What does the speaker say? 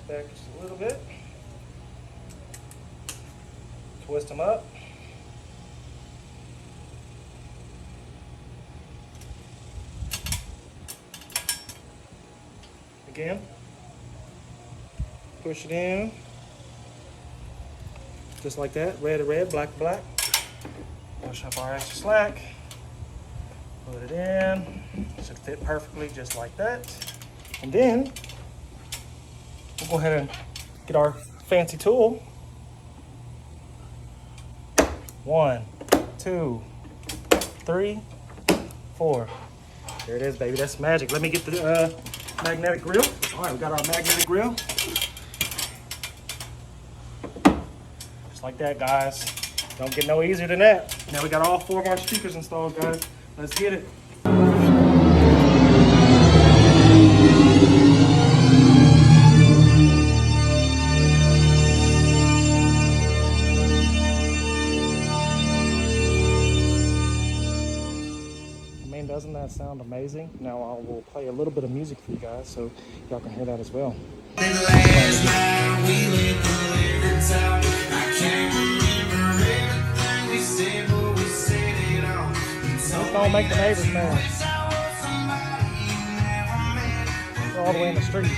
back just a little bit. Twist them up. Again. Push it in. Just like that. Red to red, black to black. Push up our extra slack. Put it in. It should fit perfectly just like that. And then we'll go ahead and get our fancy tool. 1, 2, 3, 4. There it is, baby. That's magic. Let me get the magnetic grill. All right, we got our magnetic grill. Just like that, guys. Don't get no easier than that. Now we got all 4 of our speakers installed, guys. Let's get it. Doesn't that sound amazing? Now I will play a little bit of music for you guys so y'all can hear that as well. Last night we lit the liquor top. I can't remember everything we said, but we said it all. It's gonna make the neighbors mad. We're all the way in the street.